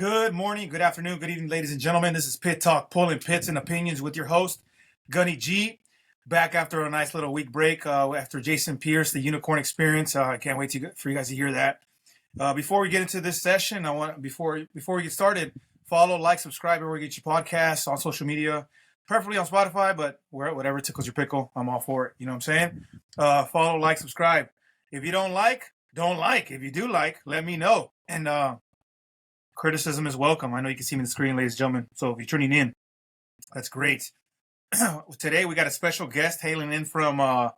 Good morning, good afternoon, good evening, ladies and gentlemen. This is Pit Talk, pulling pits and opinions with your host, Gunny G. Back after a nice little week break after Jason Pierce, the Unicorn Experience. I can't wait for you guys to hear that. Before we get into this session, I want before we get started, follow, like, subscribe wherever you get your podcasts on social media, preferably on Spotify, but whatever tickles your pickle, I'm all for it. You know what I'm saying? Follow, like, subscribe. If you don't like, don't like. If you do like, let me know. And criticism is welcome. I know you can see me on the screen, ladies and gentlemen. So if you're tuning in, that's great. Today we got a special guest hailing in from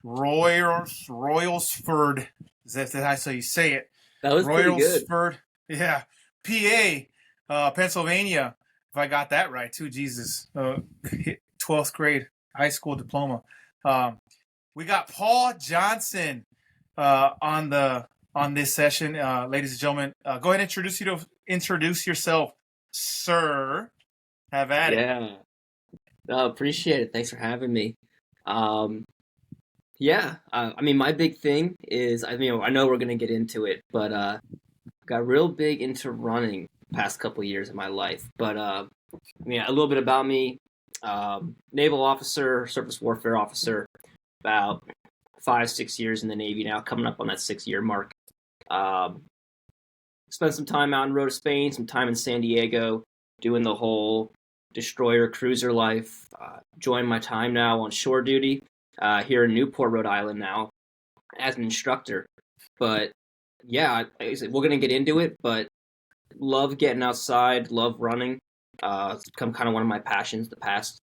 Royalsford. That's how you say it. That was pretty good. Royalsford, yeah, PA, Pennsylvania. If I got that right, too, Jesus. 12th grade high school diploma. We got Paul Johnson on this session, ladies and gentlemen. Go ahead and introduce yourself, sir. Have at it. Yeah. No, appreciate it. Thanks for having me. I mean, my big thing is, I know we're gonna get into it, but got real big into running past couple years of my life. But a little bit about me: naval officer, surface warfare officer, about 5-6 years in the Navy now, coming up on that 6-year mark. Spent some time out in Road of Spain, some time in San Diego, doing the whole destroyer cruiser life. Joined my time now on shore duty here in Newport, Rhode Island now as an instructor. But yeah, we're going to get into it, but love getting outside, love running. It's become kind of one of my passions the past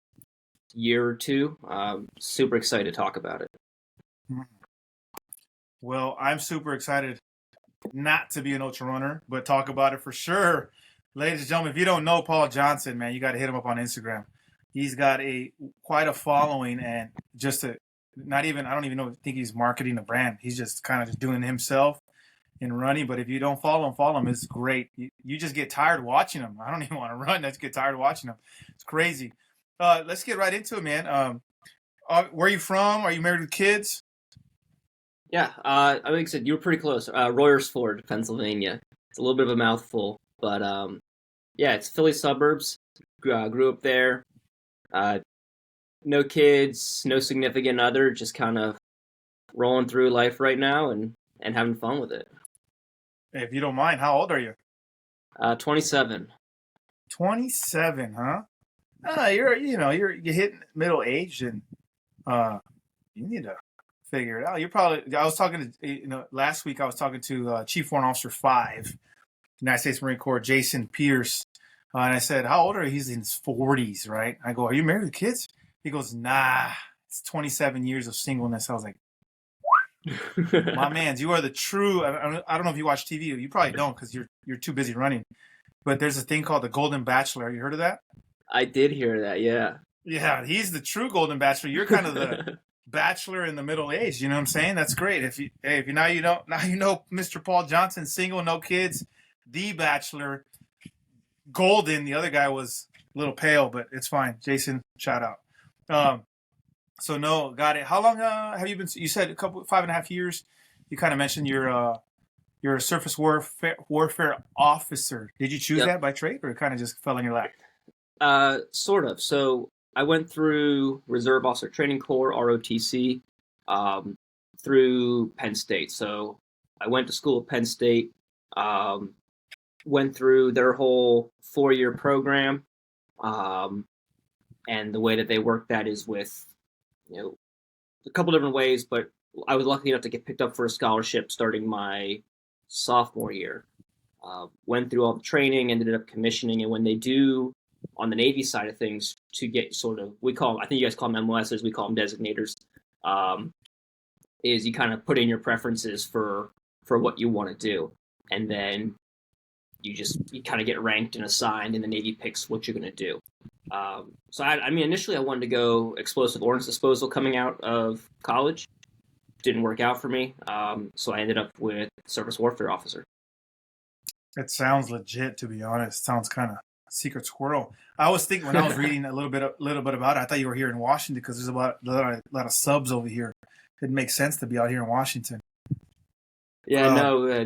year or two. Super excited to talk about it. Well, I'm super excited not to be an ultra runner, but talk about it for sure. Ladies and gentlemen, if you don't know Paul Johnson, man, you got to hit him up on Instagram. He's got quite a following, and I don't even think he's marketing the brand. He's just kind of just doing himself in running. But if you don't follow him. It's great. You just get tired watching him. I don't even want to run. I just get tired watching him. It's crazy. Let's get right into it, man. Where are you from? Are you married with kids? Yeah, like I said, you were pretty close. Royersford, Pennsylvania. It's a little bit of a mouthful, but yeah, it's Philly suburbs. Grew up there. No kids, no significant other, just kind of rolling through life right now and having fun with it. Hey, if you don't mind, how old are you? 27. 27, huh? You're hitting middle age, and you need to figure it out. I was talking to, last week I was talking to Chief Warrant Officer 5, United States Marine Corps, Jason Pierce. And I said, how old are you? He's in his 40s, right? I go, are you married with kids? He goes, nah, it's 27 years of singleness. I was like, my man, you are the true, I don't know if you watch TV. You probably don't because you're too busy running. But there's a thing called the Golden Bachelor. You heard of that? I did hear that, yeah. Yeah, he's the true Golden Bachelor. You're kind of the bachelor in the middle age. You know what I'm saying? That's great. If you now you know Mr. Paul Johnson, single, no kids, the bachelor. Golden, the other guy was a little pale, but it's fine. Jason, shout out. So no, got it. How long have you been? You said 5.5 years. You kind of mentioned you're a surface warfare officer. Did you choose that by trade, or it kind of just fell in your lap? Sort of. So I went through Reserve Officer Training Corps, ROTC, through Penn State. So I went to school at Penn State. Went through their whole 4-year program, and the way that they work that is with, a couple different ways. But I was lucky enough to get picked up for a scholarship starting my sophomore year. Went through all the training, ended up commissioning, and when they do on the Navy side of things to get sort of, I think you guys call them MOSs, we call them designators, is you kind of put in your preferences for what you want to do, and then you kind of get ranked and assigned, and the Navy picks what you're going to do. So initially I wanted to go explosive ordnance disposal coming out of college. Didn't work out for me. So I ended up with surface warfare officer. It sounds legit, to be honest. Sounds kind of secret squirrel. I was thinking when I was reading a little bit about it, I thought you were here in Washington because there's a lot of subs over here. It makes sense to be out here in Washington. Yeah,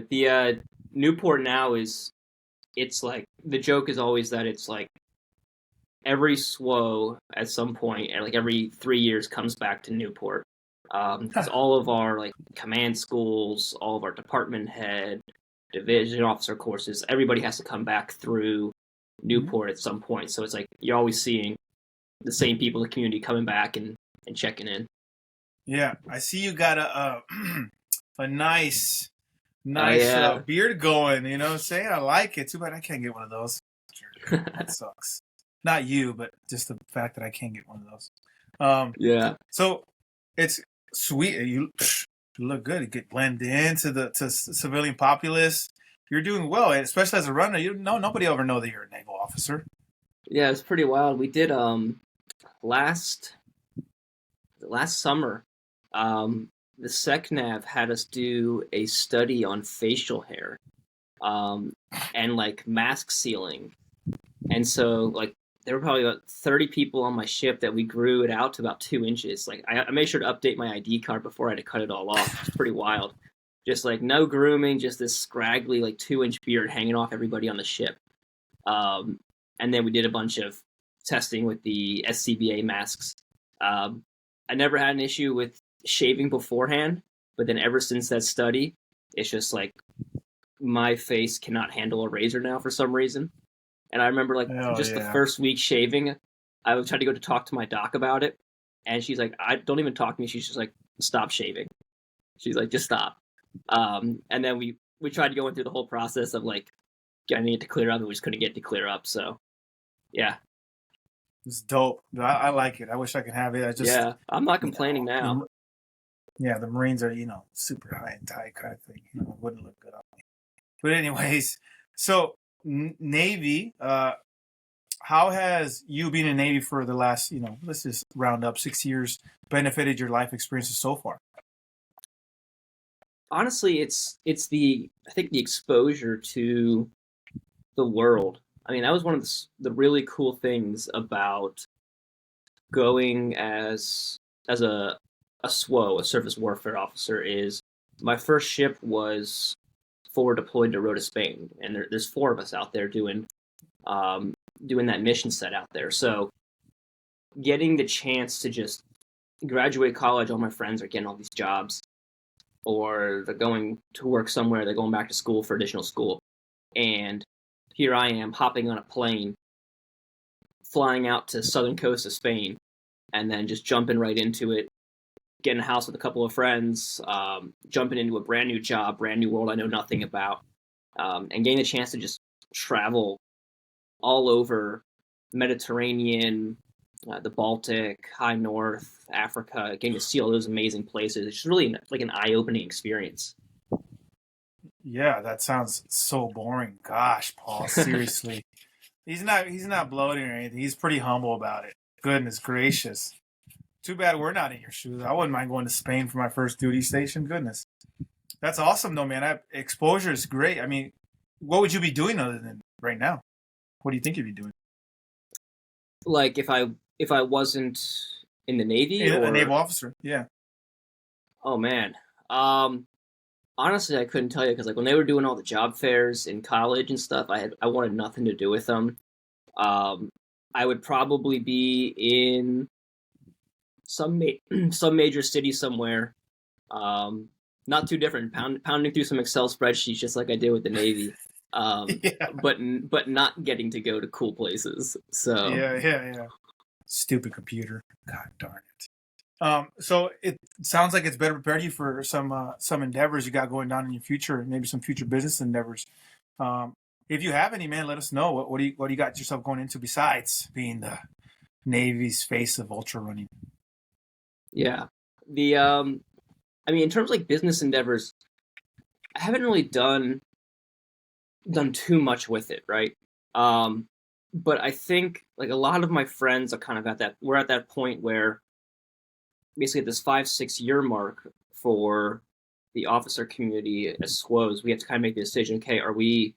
the Newport now is it's like the joke is always that it's like every SWO at some point, and like every 3 years, comes back to Newport. Because all of our like command schools, all of our department head, division officer courses, everybody has to come back through Newport at some point. So it's like you're always seeing the same people in the community coming back and checking in. Yeah, I see you got a nice Yeah. beard going. You know what I'm saying? I like it. Too bad I can't get one of those. That sucks. Not you, but just the fact that I can't get one of those. Yeah. So it's sweet. You look good. You get blend into the civilian populace. You're doing well, and especially as a runner. You know, nobody will ever know that you're a naval officer. Yeah, it's pretty wild. We did last summer, the SecNav had us do a study on facial hair, and like mask sealing. And so like there were probably about 30 people on my ship that we grew it out to about 2 inches. Like I made sure to update my ID card before I had to cut it all off. It's pretty wild. Just like no grooming, just this scraggly like 2 inch beard hanging off everybody on the ship. Um, and then we did a bunch of testing with the SCBA masks. I never had an issue with shaving beforehand, but then ever since that study, it's just like my face cannot handle a razor now for some reason. And I remember like Oh just the yeah. first week shaving, I would try to go to talk to my doc about it, and she's like, "I don't even talk to me." She's just like, "Stop shaving." She's like, "Just stop." And then we tried to go through the whole process of like getting it to clear up, and we just couldn't get it to clear up. So yeah, It's dope. I like it. I wish I could have it. I just, yeah, I'm not you complaining now. know, the Marines are, super high and tight kind of thing. It wouldn't look good on me. But anyways, so Navy, how has you being in Navy for the last, let's just round up 6 years, benefited your life experiences so far? Honestly, it's the I think the exposure to the world. I mean, that was one of the really cool things about going as a SWO, a surface warfare officer, is my first ship was forward deployed to Rota, Spain, and there's four of us out there um, doing that mission set out there. So getting the chance to just graduate college, all my friends are getting all these jobs, or they're going to work somewhere, they're going back to school for additional school, and here I am hopping on a plane, flying out to southern coast of Spain, and then just jumping right into it, getting a house with a couple of friends, jumping into a brand new job, brand new world I know nothing about, and getting a chance to just travel all over Mediterranean, the Baltic, High North, Africa, getting to see all those amazing places. It's just really like an eye-opening experience. Yeah, that sounds so boring. Gosh, Paul, seriously. He's not bloating or anything. He's pretty humble about it. Goodness gracious. Too bad we're not in your shoes. I wouldn't mind going to Spain for my first duty station. Goodness. That's awesome though, man. Exposure is great. I mean, what would you be doing other than right now? What do you think you'd be doing? Like if I wasn't in the Navy, A or naval officer. Yeah. oh man, um, honestly I couldn't tell you because like when they were doing all the job fairs in college and stuff, I wanted nothing to do with them. Um, I would probably be in some major city somewhere. Um, Not too different, pounding through some Excel spreadsheets just like I did with the Navy. Yeah. But not getting to go to cool places. So Yeah. Stupid computer. God darn it. So it sounds like it's better prepared you for some endeavors you got going down in your future, maybe some future business endeavors. Um, if you have any, man, let us know. What do you got yourself going into besides being the Navy's face of ultra running? yeah, the I mean in terms of like business endeavors, I haven't really done too much with it, right? Um, but I think like a lot of my friends are kind of we're at that point where basically at this 5 6 year mark for the officer community as SWOs, we have to kind of make the decision. Okay, are we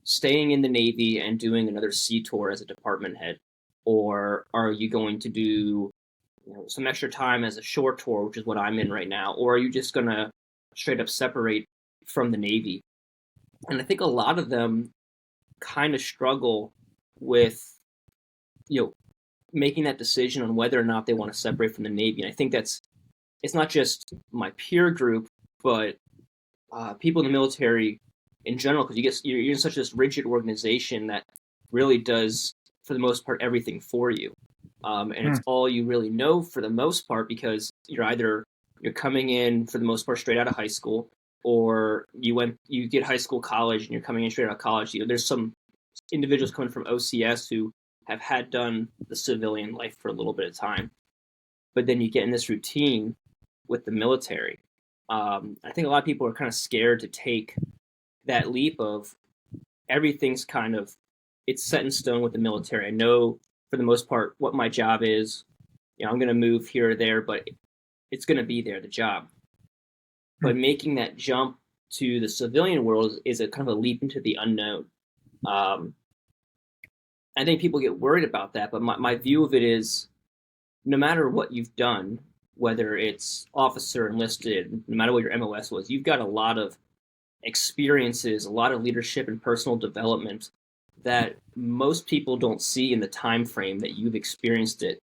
staying in the Navy and doing another sea tour as a department head, or are you going to do some extra time as a shore tour, which is what I'm in right now, or are you just gonna straight up separate from the Navy? And I think a lot of them kind of struggle with, you know, making that decision on whether or not they want to separate from the Navy. And I think it's not just my peer group, but people in the military in general, because you're in such this rigid organization that really does, for the most part, everything for you. And it's all you really know for the most part, because you're coming in for the most part straight out of high school, or you get high school, college, and you're coming in straight out of college. There's some individuals coming from OCS who have had done the civilian life for a little bit of time, but then you get in this routine with the military. I think a lot of people are kind of scared to take that leap of everything's kind of, it's set in stone with the military. I know for the most part what my job is. I'm going to move here or there, but it's going to be there, the job. But making that jump to the civilian world is a kind of a leap into the unknown. I think people get worried about that, but my view of it is, no matter what you've done, whether it's officer, enlisted, no matter what your MOS was, you've got a lot of experiences, a lot of leadership and personal development that most people don't see in the time frame that you've experienced it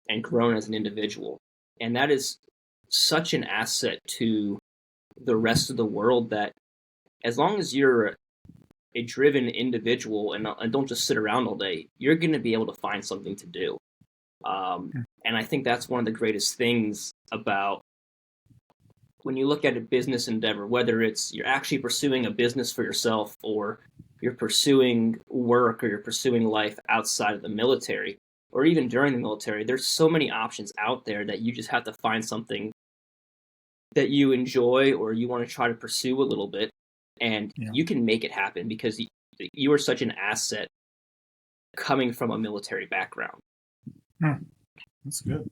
and grown as an individual. And that is such an asset to the rest of the world, that as long as you're a driven individual and don't just sit around all day, you're going to be able to find something to do. And I think that's one of the greatest things about when you look at a business endeavor, whether it's you're actually pursuing a business for yourself, or you're pursuing work, or you're pursuing life outside of the military, or even during the military. There's so many options out there that you just have to find something that you enjoy or you want to try to pursue a little bit, and you can make it happen because you are such an asset coming from a military background. That's good.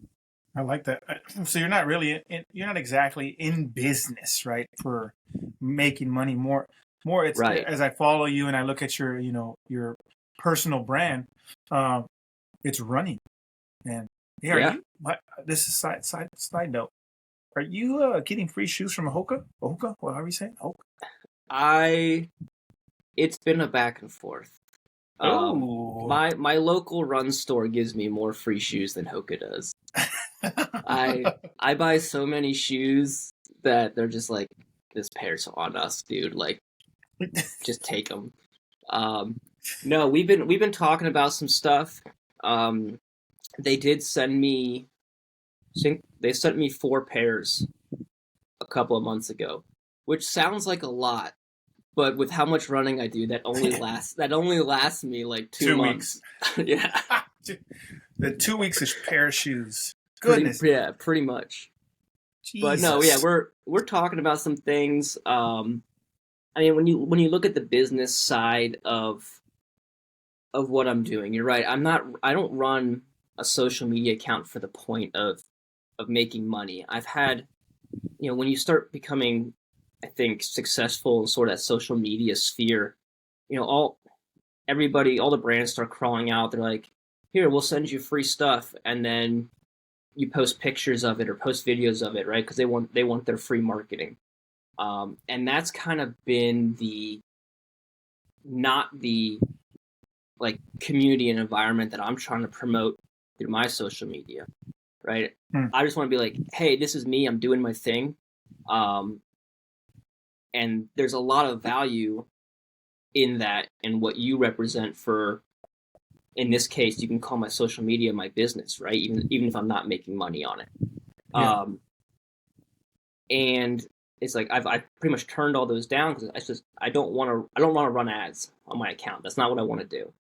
I like that. So you're not really you're not exactly in business, right? For making money. More it's right. As I follow you and I look at your, your personal brand, it's running. And this is side note. Are you getting free shoes from Hoka? Hoka? What are we saying? Hoka? It's been a back and forth. My local run store gives me more free shoes than Hoka does. I buy so many shoes that they're just like, this pair's on us, dude. Like, just take them. No, we've been talking about some stuff. They did send me. I think they sent me 4 pairs a couple of months ago, which sounds like a lot, but with how much running I do, that only lasts me like 2 months. Yeah, the 2 weeks pair of shoes. Goodness. Pretty much. Jesus. But no, we're talking about some things. I mean, when you look at the business side of what I'm doing, you're right. I don't run a social media account for the point of making money. I've had, when you start becoming, I think, successful in sort of that social media sphere, all the brands start crawling out. They're like, here, we'll send you free stuff, and then you post pictures of it or post videos of it, right? Because they want their free marketing. And that's kind of been not the like community and environment that I'm trying to promote through my social media, right? I just want to be like, hey, this is me. I'm doing my thing. And there's a lot of value in that and what you represent for, in this case, you can call my social media my business, right? Even if I'm not making money on it. Yeah. And it's like I've pretty much turned all those down because I don't want to run ads on my account. That's not what I want to do.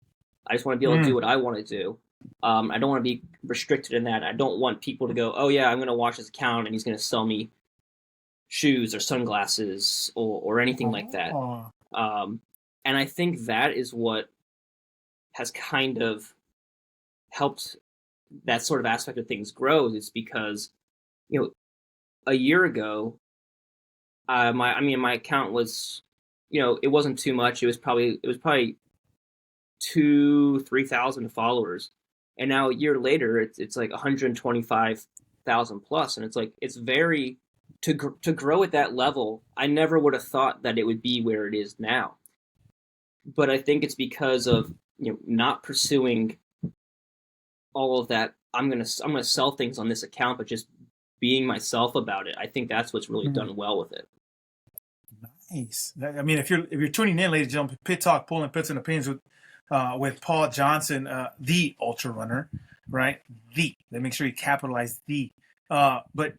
I just want to be able to do what I want to do. I don't want to be restricted in that. I don't want people to go, oh yeah, I'm going to watch his account and he's going to sell me shoes or sunglasses or anything like that. And I think that is what has kind of helped that sort of aspect of things grow. It's because, a year ago, my account was, it wasn't too much. It was probably 2,000-3,000 followers, and now a year later, it's like 125,000 plus, and it's like it's very to grow at that level. I never would have thought that it would be where it is now. but I think it's because of not pursuing all of that. I'm gonna sell things on this account, but just being myself about it. I think that's what's really Mhm. done well with it. Nice. I mean, if you're tuning in, ladies and gentlemen, Pit Talk, pulling pits and opinions with Paul Johnson, the ultra runner, right? The. They make sure you capitalize the. But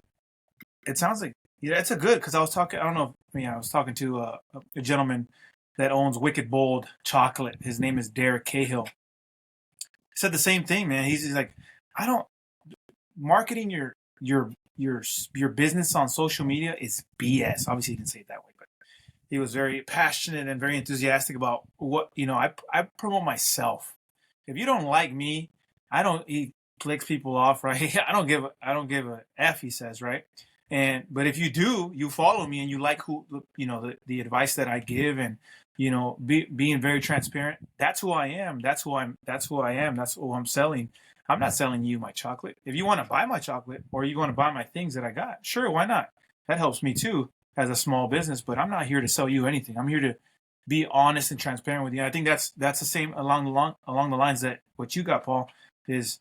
it sounds like it's a good because I was talking. I don't know. I was talking to a gentleman that owns Wicked Bold Chocolate. His name is Derek Cahill. He said the same thing, man. He's like, I don't marketing your business on social media is BS. Obviously, he didn't say it that way, but he was very passionate and very enthusiastic about what I promote myself. If you don't like me, I don't. He clicks people off, right? I don't give a f. He says, right? And but if you do, you follow me and you like the advice that I give and being very transparent. That's who I am. That's who I'm. That's who I am. That's who I'm selling. I'm not selling you my chocolate. If you want to buy my chocolate or you want to buy my things that I got, sure, why not? That helps me too as a small business, but I'm not here to sell you anything. I'm here to be honest and transparent with you. I think that's the same along the lines that what you got, Paul, is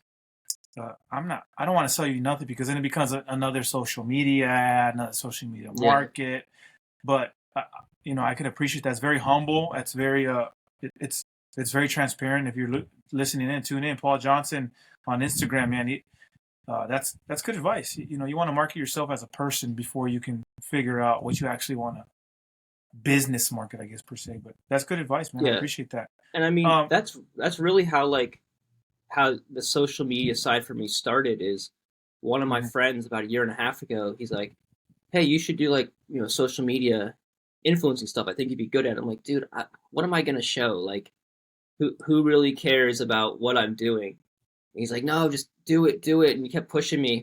I don't want to sell you nothing because then it becomes another social media ad, another social media Yeah, market. But I can appreciate that's very humble. That's very it's very transparent. If you're listening in, tune in. Paul Johnson on Instagram, man. That's good advice. You want to market yourself as a person before you can figure out what you actually want to business market, I guess per se. But that's good advice, man. I yeah, appreciate that. and I mean Um, that's really how the social media side for me started. Is one of my mhm. friends about a year and a half ago. He's like, "Hey, you should do like social media influencing stuff. I think you'd be good at it." I'm like, dude, what am I gonna show? Like, who really cares about what I'm doing? And he's like, no, just do it. And he kept pushing me.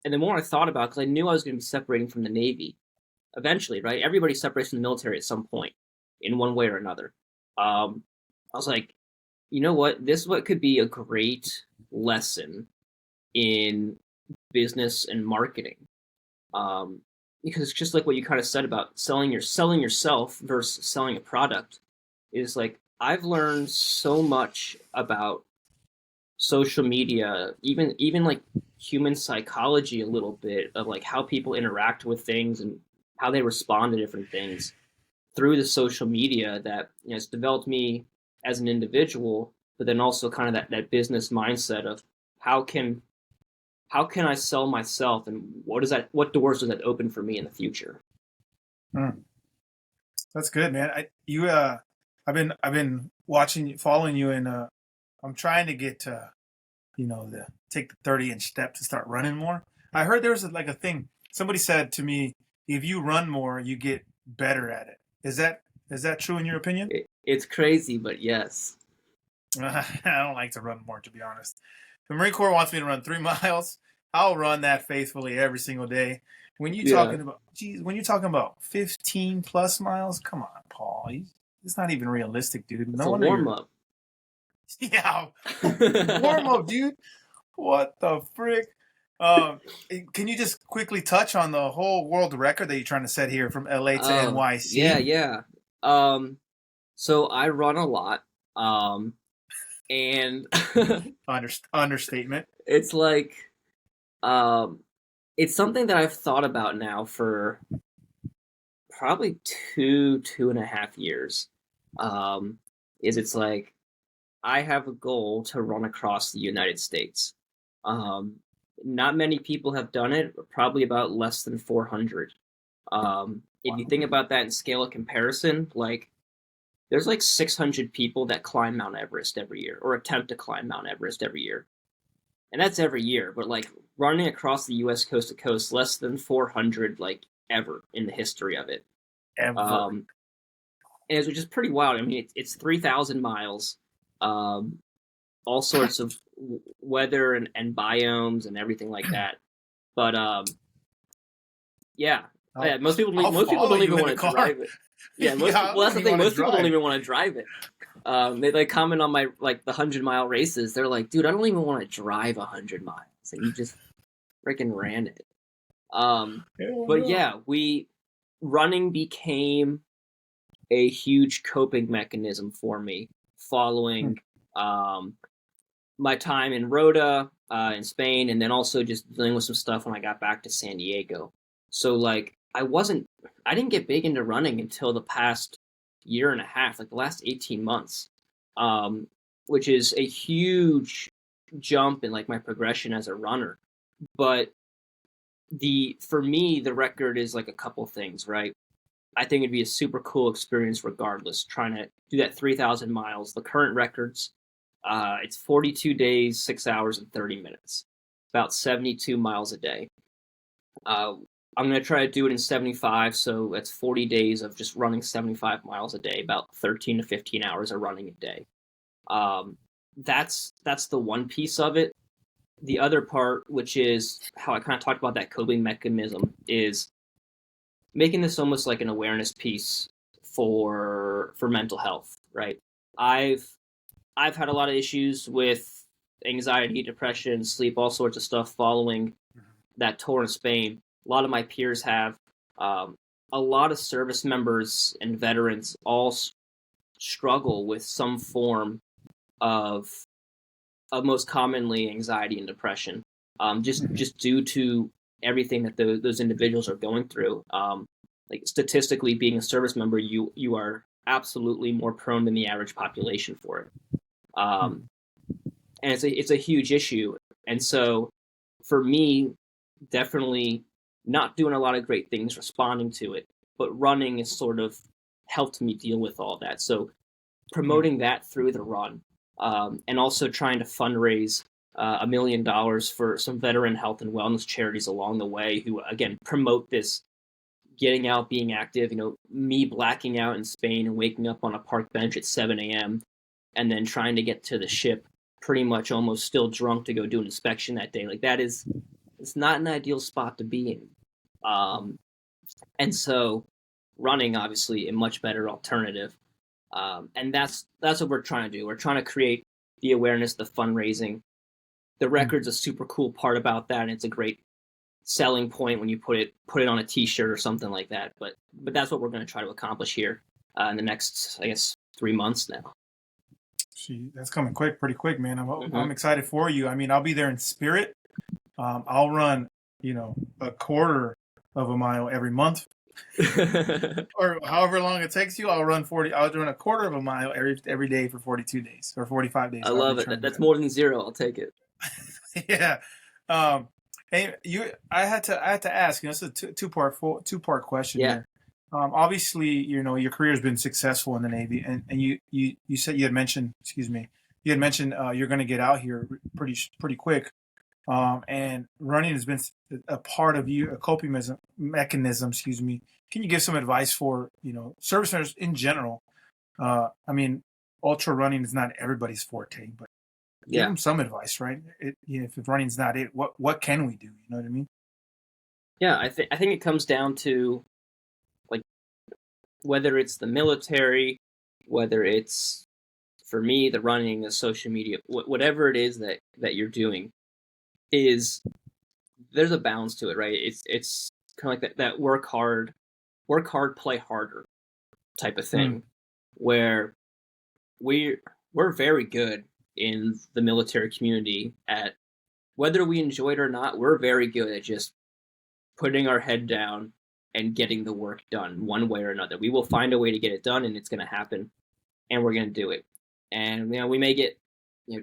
And the more I thought about it, because I knew I was going to be separating from the Navy eventually, right? Everybody separates from the military at some point in one way or another. I was like, you know what? This is what could be a great lesson in business and marketing. Um, because it's just like what you kind of said about selling yourself versus selling a product is like I've learned so much about social media, even like human psychology a little bit of like how people interact with things and how they respond to different things through the social media that it's developed me as an individual, but then also kind of that business mindset of how can how can I sell myself and what doors does that open for me in the future? Mm, that's good, man. I've been watching, following you, and I'm trying to get the take the 30-inch step to start running more. I heard there was like a thing. Somebody said to me, if you run more, you get better at it. Is that true in your opinion? It's crazy, but yes. I don't like to run more, to be honest. The Marine Corps wants me to run 3 miles. I'll run that faithfully every single day. Yeah, When you're talking about 15 plus miles, come on, Paul. It's not even realistic, dude. it's No a wonder warm you're, up. yeah, warm up, dude. What the frick? Um, can you just quickly touch on the whole world record that you're trying to set here from LA to Oh, yeah, NYC? yeah. Um, so I run a lot. Um, and Understatement. it's like um it's something that I've thought about now for probably 2.5 years. Um, is it's like I have a goal to run across the United States. Um, Not many people have done it, probably about less than 400. If you Wow. think about that in scale of comparison, like there's like 600 people that climb Mount Everest every year or attempt to climb Mount Everest every year. And that's every year, but like running across the US coast to coast, less than 400 like ever in the history of it. Ever. Um, and it's just pretty wild. I mean, it's 3,000 miles, um, all sorts of weather and biomes and everything like that. But yeah, yeah. I'll I'll Most people follow don't you even in the want to car. drive it. Yeah, Yeah, I well, that's wouldn't the even thing. want to Most people don't drive. even want to drive it. They like comment on my like the 100-mile races. They're like, dude, I don't even want to drive 100 miles, and you just freaking ran it. Um, Hell but no. yeah, we running became a huge coping mechanism for me Hmm. following my time in Rota in Spain, and then also just dealing with some stuff when I got back to San Diego. So like I didn't get big into running until the past year and a half, like the last 18 months, um, which is a huge jump in like my progression as a runner. But the for me the record is like a couple things, right? I think it'd be a super cool experience regardless, trying to do that 3,000 miles. The current records, it's 42 days, 6 hours, and 30 minutes, about 72 miles a day. Uh, I'm going to try to do it in 75, so that's 40 days of just running 75 miles a day, about 13 to 15 hours of running a day. Um, that's the one piece of it. The other part, which is how I kind of talked about that coping mechanism, is making this almost like an awareness piece for mental health, right? I've I've had a lot of issues with anxiety, depression, sleep, all sorts of stuff following that tour in Spain. A lot of my peers have. Um, a lot of service members and veterans all struggle with some form of most commonly anxiety and depression, Hmm. just due to everything that those individuals are going through. Like statistically, being a service member, you are absolutely more prone than the average population for it, um, and it's a huge issue. And so, for me, definitely not doing a lot of great things responding to it, but running has sort of helped me deal with all that. So Yeah. promoting that through the run, and also trying to fundraise $1 million for some veteran health and wellness charities along the way who again promote this getting out, being active. Me blacking out in Spain and waking up on a park bench at 7 a.m. and then trying to get to the ship pretty much almost still drunk to go do an inspection that day. Like that is it's not an ideal spot to be in. um, and so running obviously a much better alternative, and that's what we're trying to do. We're trying to create the awareness, the fundraising. The Hmm. record's a super cool part about that, and it's a great selling point when you put it on a T-shirt or something like that. But that's what we're going to try to accomplish here in the next, I guess, 3 months now. That's coming quick, pretty quick, man. I'm Mm-hmm. excited for you. I mean, I'll be there in spirit. I'll run, a quarter of a mile every month, or however long it takes you. I'll run 40. I'll run a quarter of a mile every day for 42 days or 45 I days, however love you're it. trying to do That's more than zero. I'll take it. it. Yeah. Um, hey, I had to ask. It's a two part question Yeah. here. Obviously, your career has been successful in the Navy, and you said you had mentioned, excuse me, you had mentioned you're going to get out here pretty quick. And running has been a part of you, a coping mechanism. Excuse me. Can you give some advice for service members in general? I mean, ultra running is not everybody's forte, but give Yeah. them some advice, right? If running's not it, what can we do? You know what I mean? Yeah. I think it comes down to like whether it's the military, whether it's for me the running, the social media, whatever it is that you're doing, is there's a balance to it, right? It's kind of like that work hard, play harder type of Mm, thing, where we we're very good in the military community at whether we enjoy it or not. We're very good at just putting our head down and getting the work done one way or another. We will find a way to get it done, and it's going to happen, and we're going to do it. And we may get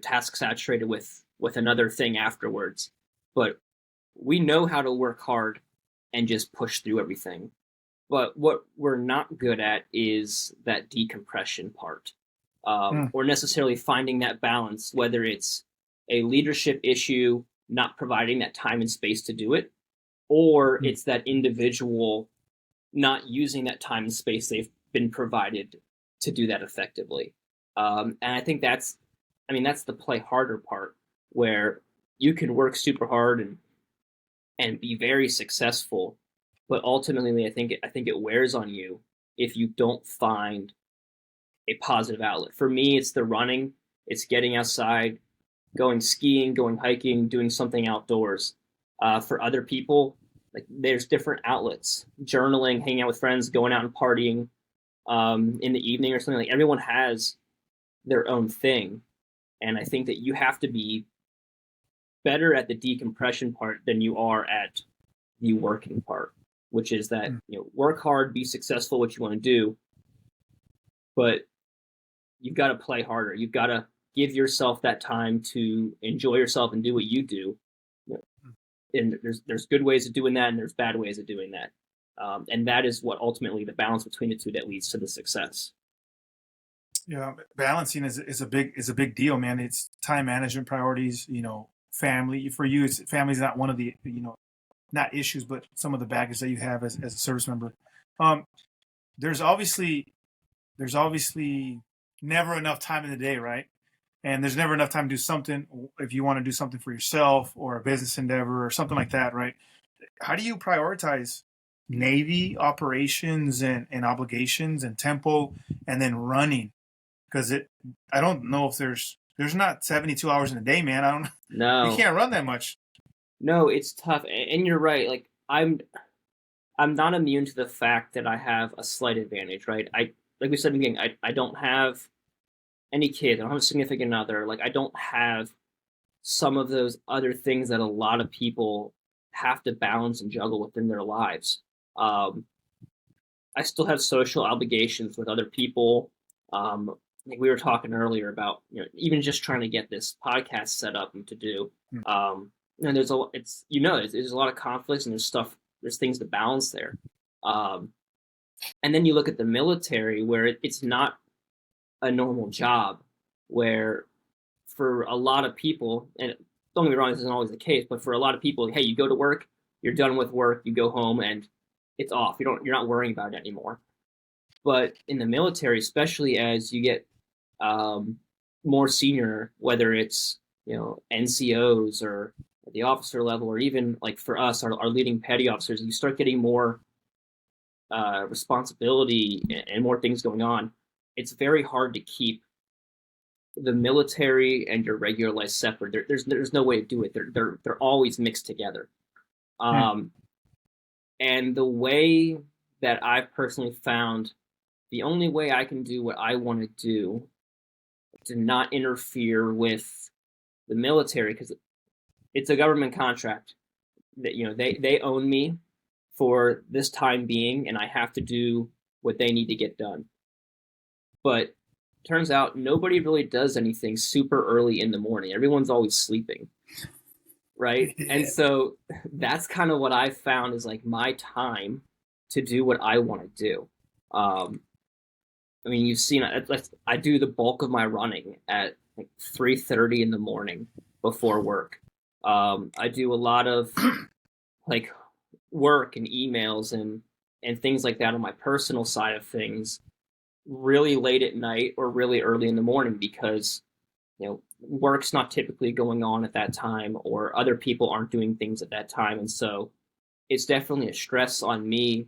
task saturated with another thing afterwards, but we know how to work hard and just push through everything. But what we're not good at is that decompression part, mm, or necessarily finding that balance, whether it's a leadership issue, not providing that time and space to do it, or mm, it's that individual not using that time and space they've been provided to do that effectively. And I think that's the play harder part, where you can work super hard and be very successful, but ultimately, I think it wears on you if you don't find a positive outlet. For me, it's the running, it's getting outside, going skiing, going hiking, doing something outdoors. For other people, like there's different outlets: journaling, hanging out with friends, going out and partying. in the evening or something. Like everyone has their own thing, and I think that you have to be better at the decompression part than you are at the working part, which is that work hard, be successful, what you want to do, but you've got to play harder. You've got to give yourself that time to enjoy yourself and do what you do. And there's good ways of doing that, and there's bad ways of doing that. And that is what ultimately the balance between the two that leads to the success. Yeah, balancing is a big deal, man. It's time management priorities. Family for you. Family's not one of the not issues, but some of the baggage that you have as a service member. Um, there's obviously never enough time in the day, right? And there's never enough time to do something if you want to do something for yourself or a business endeavor or something like that, right? How do you prioritize Navy operations and obligations and tempo and then running? Because I don't know if there's not 72 hours in a day, man. I don't. You No, can't run that much. no, it's tough, and you're right. Like I'm not immune to the fact that I have a slight advantage, right? Like we said in the beginning, I don't have any kids. I don't have a significant other. Like I don't have some of those other things that a lot of people have to balance and juggle within their lives. Um, I still have social obligations with other people. Like we were talking earlier about, even just trying to get this podcast set up and to do. Hmm. And there's there's a lot of conflicts and there's things to balance there. And then you look at the military where it's not a normal job, where for a lot of people, and don't get me wrong, this isn't always the case, but for a lot of people, hey, you go to work, you're done with work, you go home, and it's off. You're not worrying about it anymore. But in the military, especially as you get more senior, whether it's NCOs or at the officer level, or even like for us, our leading petty officers, you start getting more responsibility and more things going on. It's very hard to keep the military and your regular life separate. There's no way to do it. They're always mixed together. And the way that I've personally found, the only way I can do what I want to do to not interfere with the military, because it's a government contract that they own me for this time being, and I have to do what they need to get done. But turns out nobody really does anything super early in the morning. Everyone's always sleeping, right? Yeah. And so that's kind of what I found is like my time to do what I want to do. I mean, you've seen I do the bulk of my running at like 3:30 in the morning before work. I do a lot of like work and emails and things like that on my personal side of things really late at night or really early in the morning, because work's not typically going on at that time, or other people aren't doing things at that time. And so it's definitely a stress on me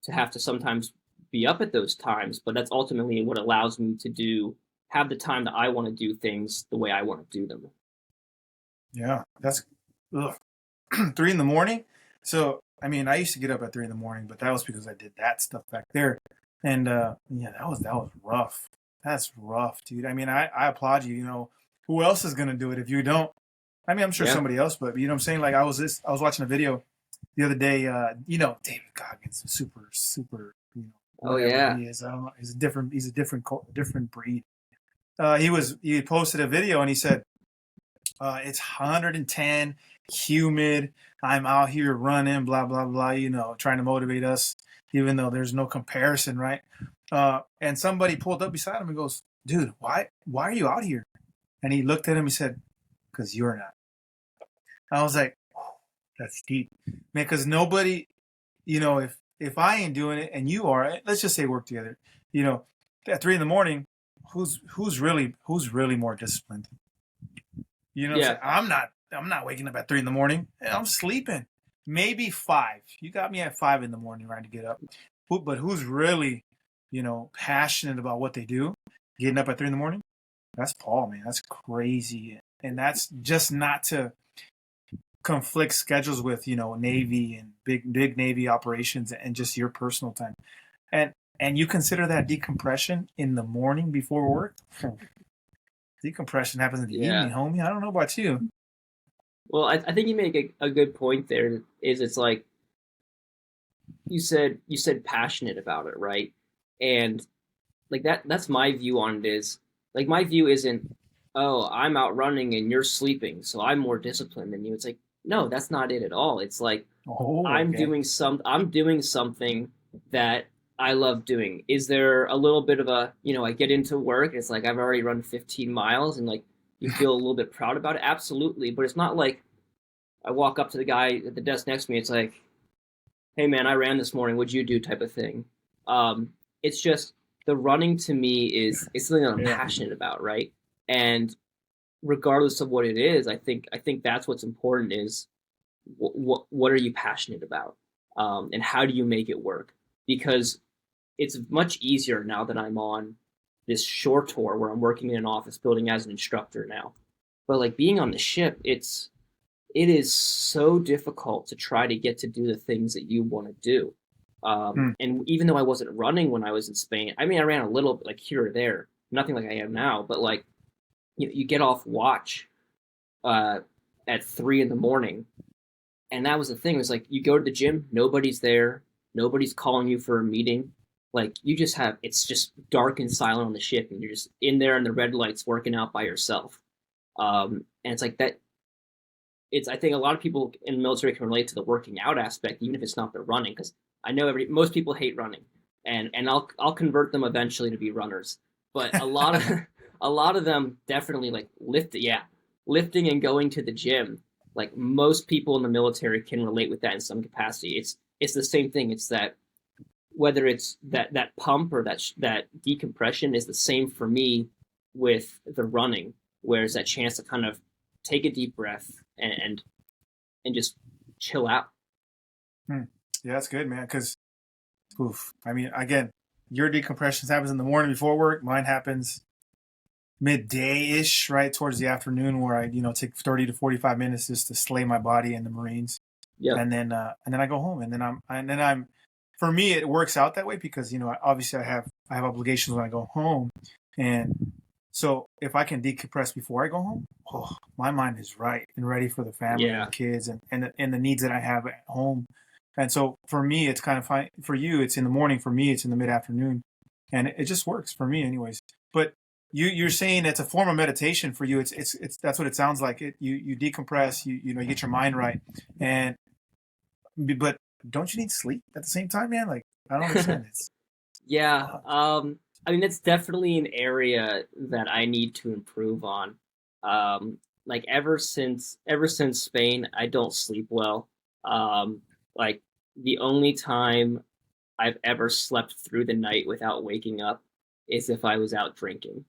to have to sometimes be up at those times, but that's ultimately what allows me to have the time that I want to do things the way I want to do them. Yeah, that's 3 in the morning. So I mean, I used to get up at 3 in the morning, but that was because I did that stuff back there. And yeah, that was rough. That's rough, dude. I mean, I applaud you. Who else is gonna do it if you don't? I mean, I'm sure Yeah. somebody else, but you know what I'm saying? Like I was watching a video the other day. David Goggins, super. Oh Whatever yeah. he is. I don't know. He's a different breed. He posted a video and he said, it's 110, humid. I'm out here running, blah blah blah. Trying to motivate us, even though there's no comparison, right? And somebody pulled up beside him and goes, "Dude, why are you out here?" And he looked at him. He said, "Because you're not." I was like, "That's deep, man." Because nobody, if I ain't doing it and you are, let's just say work together. At 3 in the morning, who's really more disciplined? You know what I'm saying? Yeah. I'm not waking up at 3 in the morning. I'm sleeping. Maybe 5. You got me at 5 in the morning trying to get up. But who's really, passionate about what they do? Getting up at 3 in the morning? That's Paul, man. That's crazy. And that's just not to conflict schedules with, Navy and big Navy operations and just your personal time. And And you consider that decompression in the morning before work? Decompression happens in the evening, Yeah. homie. I don't know about you. Well, I think you make a good point there. Is it's like you said passionate about it, right? And like that's my view on it is like my view isn't, oh, I'm out running and you're sleeping, so I'm more disciplined than you. It's like, no, that's not it at all. It's like Oh, okay. I'm doing something that I love doing. Is there a little bit of a, I get into work, it's like I've already run 15 miles and like you feel a little bit proud about it? Absolutely. But it's not like I walk up to the guy at the desk next to me, it's like, hey man, I ran this morning, what'd you do type of thing. It's just the running to me is something that I'm Yeah. passionate about, right? And regardless of what it is, I think that's what's important is what are you passionate about, and how do you make it work? Because it's much easier now that I'm on this shore tour where I'm working in an office building as an instructor now. But like being on the ship, it is so difficult to try to get to do the things that you want to do. Hmm. And even though I wasn't running when I was in Spain, I mean, I ran a little bit like here or there, nothing like I am now, but like you get off watch uh, at 3 in the morning. And that was the thing. It was like you go to the gym, nobody's there, nobody's calling you for a meeting. Like you just have, it's just dark and silent on the ship, and you're just in there in the red lights working out by yourself. And it's like that, it's, I think a lot of people in the military can relate to the working out aspect, even if it's not the running, because I know most people hate running, and I'll convert them eventually to be runners. But a lot of a lot of them definitely like lifting and going to the gym. Like most people in the military can relate with that in some capacity. It's the same thing. It's that whether it's that pump or that decompression is the same for me with the running, where it's that chance to kind of take a deep breath and just chill out. Hmm. Yeah, that's good, man. Because, oof, I mean, again, your decompression happens in the morning before work. Mine happens midday ish, right towards the afternoon, where I, take 30 to 45 minutes just to slay my body in the Marines, Yep. and then I go home, and then I'm, for me, it works out that way because obviously I have obligations when I go home, and so if I can decompress before I go home, oh, my mind is right and ready for the family and Yeah. the kids and the needs that I have at home. And so for me, it's kind of fine. For you, it's in the morning. For me, it's in the mid afternoon, and it just works for me, anyways. But you're saying it's a form of meditation for you. It's that's what it sounds like. You decompress. You get your mind right, and but don't you need sleep at the same time, man? Like I don't understand this. Yeah. Fuck. I mean, that's definitely an area that I need to improve on. Like ever since Spain, I don't sleep well. Like the only time I've ever slept through the night without waking up is if I was out drinking,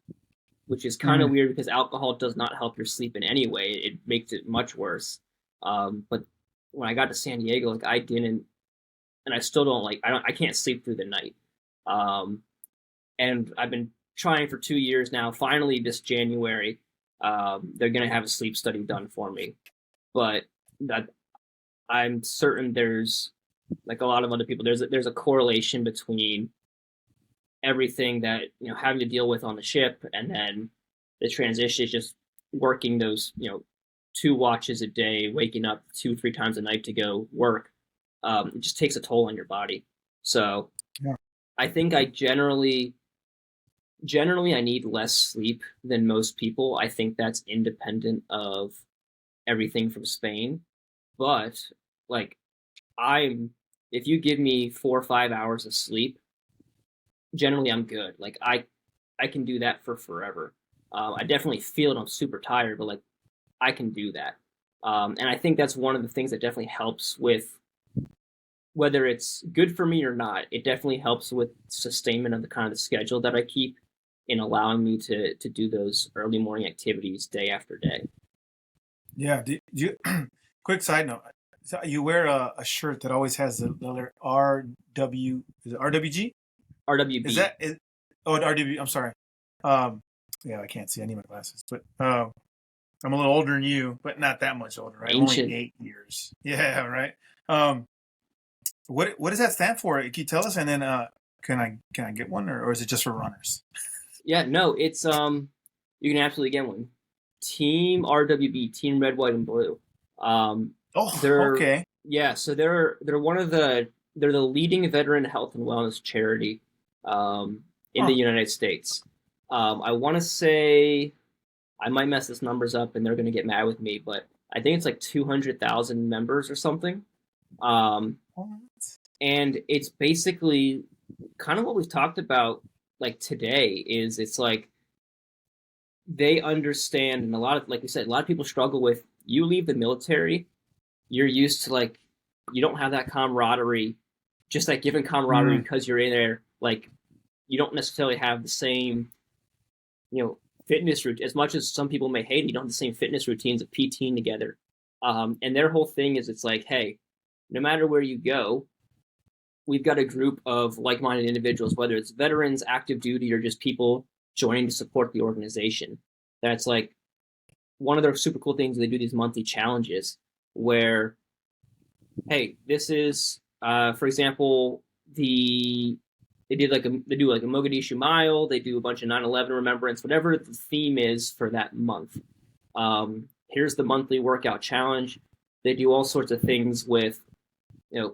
which is kind of Mm, weird because alcohol does not help your sleep in any way. It makes it much worse. But when I got to San Diego, like I didn't, and I still don't like. I can't sleep through the night. Um, and I've been trying for 2 years now. Finally, this January, they're gonna have a sleep study done for me. But that I'm certain there's like a lot of other people. There's a correlation between everything that having to deal with on the ship, and then the transition is just working those 2 watches a day, waking up 2 3 times a night to go work. It just takes a toll on your body. So yeah. I think I generally I need less sleep than most people. I think that's independent of everything from Spain. But like I'm if you give me 4 or 5 hours of sleep, generally I'm good. Like I can do that for forever. I definitely feel it. I'm super tired, but like I can do that. And I think that's one of the things that definitely helps with whether it's good for me or not. It definitely helps with sustainment of the kind of the schedule that I keep in allowing me to do those early morning activities day after day. Yeah. Do you, quick side note. So you wear a shirt that always has the letter RW. Is it RWG? Is RWB. that is? Oh, RWB. I'm sorry. Um, yeah, I can't see. I need my glasses. But I'm a little older than you, but not that much older, right? Only Ancient. 8 years. Yeah, right. Um, what does that stand for? Can you tell us? And then Can I get one, or is it just for runners? Yeah, no, it's you can absolutely get one. Team RWB, Team Red, White, and Blue. Um, Oh, they're okay. yeah, so they're one of they're the leading veteran health and wellness charity in the Huh. United States. I want to say I might mess this numbers up, and they're going to get mad with me, but I think it's like 200,000 members or something. Um, What? and it's basically kind of what we've talked about like today is it's like they understand, and a lot of, like we said, a lot of people struggle with, you leave the military, you're used to like, you don't have that camaraderie, just that given camaraderie Mm, because you're in there, like you don't necessarily have the same, fitness routine. As much as some people may hate it, you don't have the same fitness routines of PTing together. And their whole thing is, it's like, hey, no matter where you go, we've got a group of like-minded individuals, whether it's veterans, active duty, or just people joining to support the organization. That's like one of their super cool things. They do these monthly challenges where, hey, this is, for example, they do like a Mogadishu mile. They do a bunch of 9/11 remembrance, whatever the theme is for that month. Here's the monthly workout challenge. They do all sorts of things with,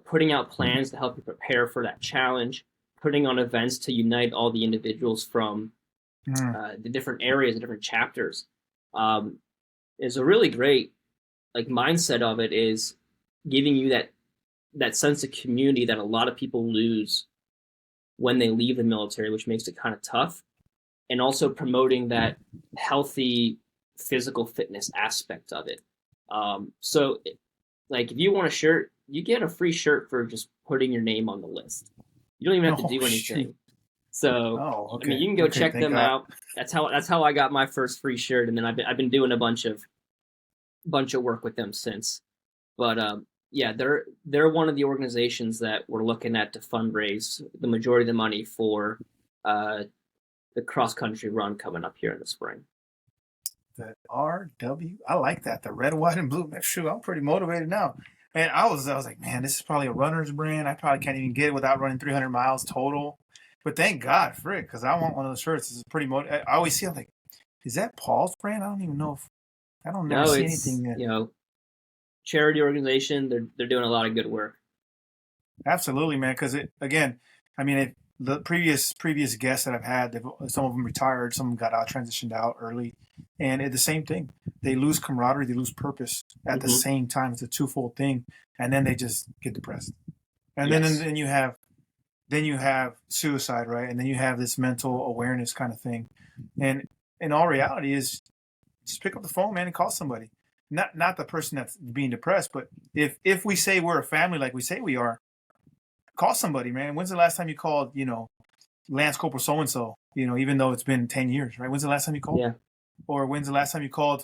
putting out plans to help you prepare for that challenge, putting on events to unite all the individuals from mm. the different areas, the different chapters. Um, is a really great like mindset of it is giving you that sense of community that a lot of people lose when they leave the military, which makes it kind of tough, and also promoting that healthy physical fitness aspect of it. So, like, if you want a shirt, you get a free shirt for just putting your name on the list. You don't even have to Oh do shoot. anything. So, Oh, I mean, okay. you can go Okay. check Thank them God. out. That's how I got my first free shirt, and then I've been doing a bunch of work with them since. But yeah, they're one of the organizations that we're looking at to fundraise the majority of the money for uh, the cross country run coming up here in the spring. The RW. I like that. The red, white, and blue. Man, shoot, I'm pretty motivated now. And I was like, man, this is probably a runner's brand. I probably can't even get it without running 300 miles total. But thank God for it, because I want one of those shirts. It's pretty I always see, I'm like, is that Paul's brand? I don't even know if I don't never No, see it's anything that. charity organization. They're doing a lot of good work. Absolutely, man. Because it again, I mean, the previous guests that I've had, some of them retired, some of them got out, transitioned out early, and it's the same thing. They lose camaraderie, they lose purpose at the Hmm. same time. It's a twofold thing, and then they just get depressed, and then and Yes. then you have suicide, right? And then you have this mental awareness kind of thing, and in all reality is just pick up the phone, man, and call somebody. Not the person that's being depressed, but if we say we're a family like we say we are, call somebody, man. When's the last time you called, Lance Corporal so and so? Even though it's been 10 years, right? When's the last time you called? Yeah. Or when's the last time you called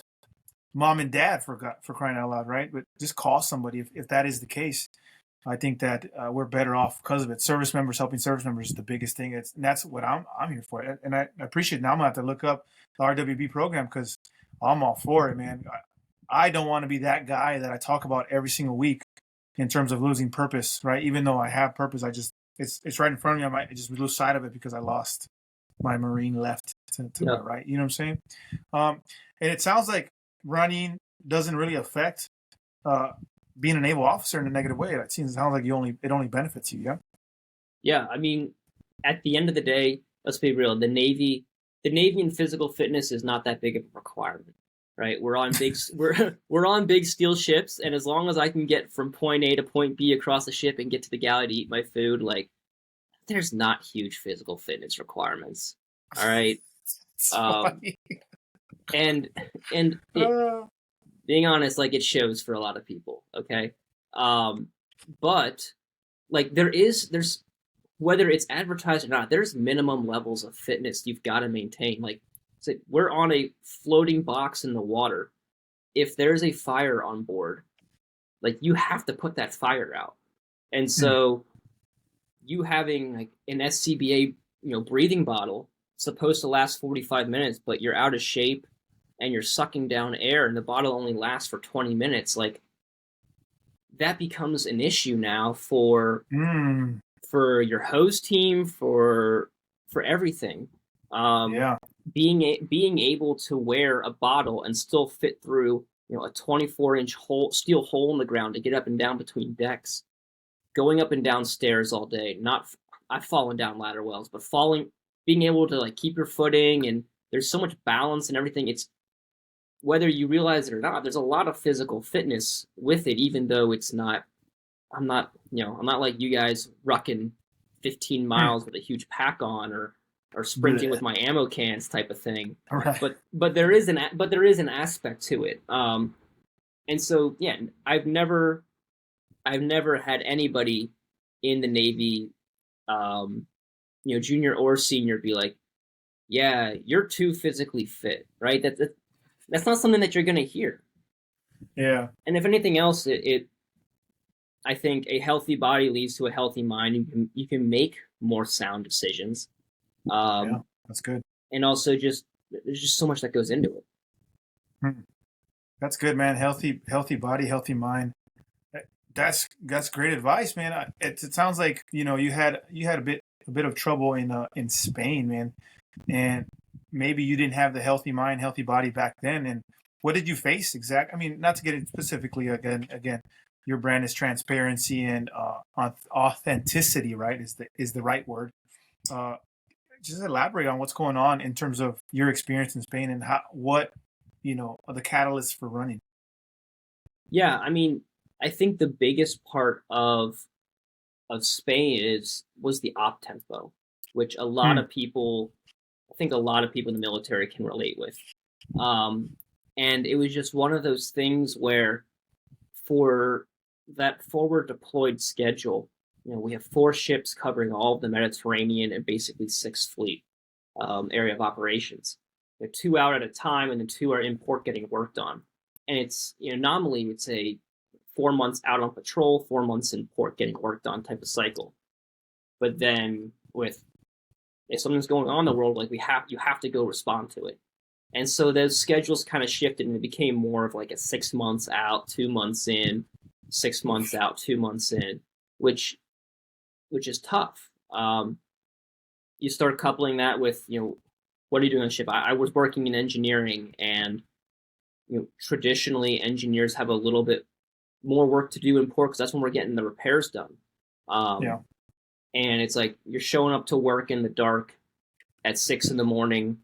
mom and dad for crying out loud, right? But just call somebody if that is the case. I think that we're better off because of it. Service members helping service members is the biggest thing. And that's what I'm here for. And I appreciate it. Now I'm gonna have to look up the RWB program because I'm all for it, man. I don't want to be that guy that I talk about every single week in terms of losing purpose, right? Even though I have purpose, I just it's right in front of me. I might just lose sight of it because I lost my Marine left to my Yep. right. You know what I'm saying? And it sounds like running doesn't really affect uh, being a naval officer in a negative way. It sounds like it only benefits you. Yeah. Yeah. I mean, at the end of the day, let's be real. The Navy and physical fitness is not that big of a requirement, right? We're on big steel ships, and as long as I can get from point A to point B across the ship and get to the galley to eat my food, like there's not huge physical fitness requirements. All right. It's Um, funny. and and it, being honest, like it shows for a lot of people. Okay. Um, but like there's whether it's advertised or not, there's minimum levels of fitness you've got to maintain. Like, say we're on a floating box in the water. If there's a fire on board, like you have to put that fire out. And Mm. so you having like an SCBA, breathing bottle supposed to last 45 minutes, but you're out of shape and you're sucking down air and the bottle only lasts for 20 minutes, like that becomes an issue now for Mm. for your hose team, for everything. Um, Yeah. being able to wear a bottle and still fit through a 24-inch steel hole in the ground to get up and down between decks, going up and down stairs all day. Not I've fallen down ladder wells, but being able to like keep your footing, and there's so much balance and everything. It's whether you realize it or not, there's a lot of physical fitness with it, even though it's not. I'm not like you guys rucking 15 Hmm. miles with a huge pack on, or sprinting with my ammo cans type of thing. Right. But there is an aspect to it. And so yeah, I've never had anybody in the Navy, um, junior or senior, be like, yeah, you're too physically fit, right? That's not something that you're gonna hear. Yeah. And if anything else, it I think a healthy body leads to a healthy mind. You can make more sound decisions, Yeah. um, That's good. and also just there's just so much that goes into it. Hmm. That's good, man. Healthy body, healthy mind. That's great advice, man. It sounds like you had a bit of trouble in Spain, man, and maybe you didn't have the healthy mind, healthy body back then. And what did you face exactly? I mean, not to get it specifically again, your brand is transparency and authenticity, right? Is the right word. Uh, just elaborate on what's going on in terms of your experience in Spain and what are the catalysts for running. Yeah, I mean, I think the biggest part of Spain was the op tempo, which Hmm. I think a lot of people in the military can relate with. Um, and it was just one of those things where for that forward deployed schedule, we have 4 ships covering all of the Mediterranean and basically Sixth Fleet area of operations. They're 2 out at a time, and the 2 are in port getting worked on. And it's nominally it's a 4 months out on patrol, 4 months in port getting worked on type of cycle. But then with if something's going on in the world, like you have to go respond to it. And so those schedules kind of shifted, and it became more of like a 6 months out, 2 months in, 6 months out, 2 months in, which which is tough. You start coupling that with what are you doing on the ship? I was working in engineering, and traditionally engineers have a little bit more work to do in port because that's when we're getting the repairs done. Um, Yeah. and it's like you're showing up to work in the dark at 6 in the morning.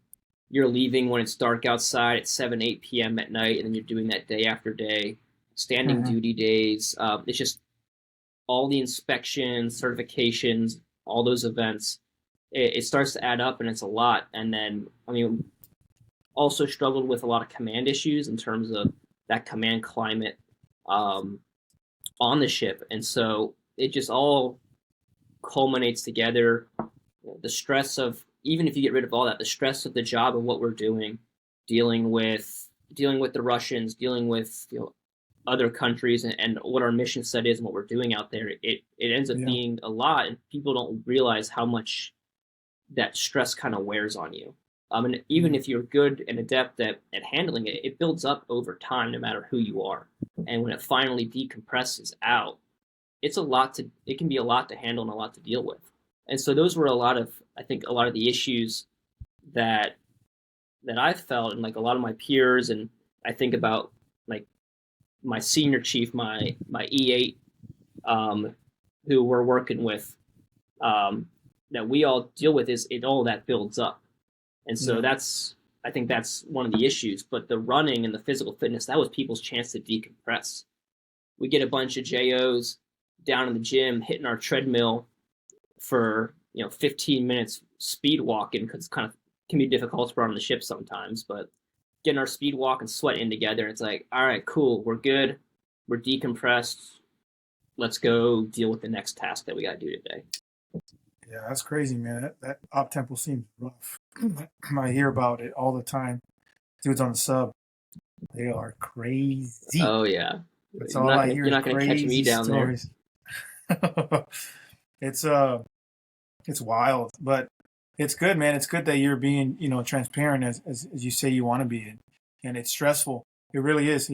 You're leaving when it's dark outside at 7, 8 p.m. at night, and then you're doing that day after day, standing Hmm. duty days. It's just all the inspections, certifications, all those events. It starts to add up, and it's a lot. And then, I mean, also struggled with a lot of command issues in terms of that command climate um, on the ship, and so it just all culminates together. The stress of even if you get rid of all that, the stress of the job and what we're doing, dealing with the Russians, dealing with other countries, and what our mission set is and what we're doing out there. It ends up Yeah. being a lot, and people don't realize how much that stress kind of wears on you. And even Yeah. if you're good and adept at handling it, it builds up over time, no matter who you are. And when it finally decompresses out, it can be a lot to handle and a lot to deal with. And so those were I think a lot of the issues that I felt, and like a lot of my peers, and I think about like my senior chief, my E8, um, who we're working with, um, that we all deal with, is it all that builds up. And so Yeah. I think that's one of the issues. But the running and the physical fitness, that was people's chance to decompress. We get a bunch of JOs down in the gym hitting our treadmill for 15 minutes speed walking, because it's kind of can be difficult to run on the ship sometimes, but getting our speed walk and sweat in together, it's like, all right, cool, we're good, we're decompressed, let's go deal with the next task that we got to do today. Yeah, that's crazy, man. That op tempo seems rough. I hear about it all the time. Dudes on the sub, they are crazy. Oh yeah, That's all I hear you're is not gonna catch me crazy down there. stories. it's it's wild, but it's good, man. It's good that you're being, transparent as you say you want to be, and it's stressful. It really is.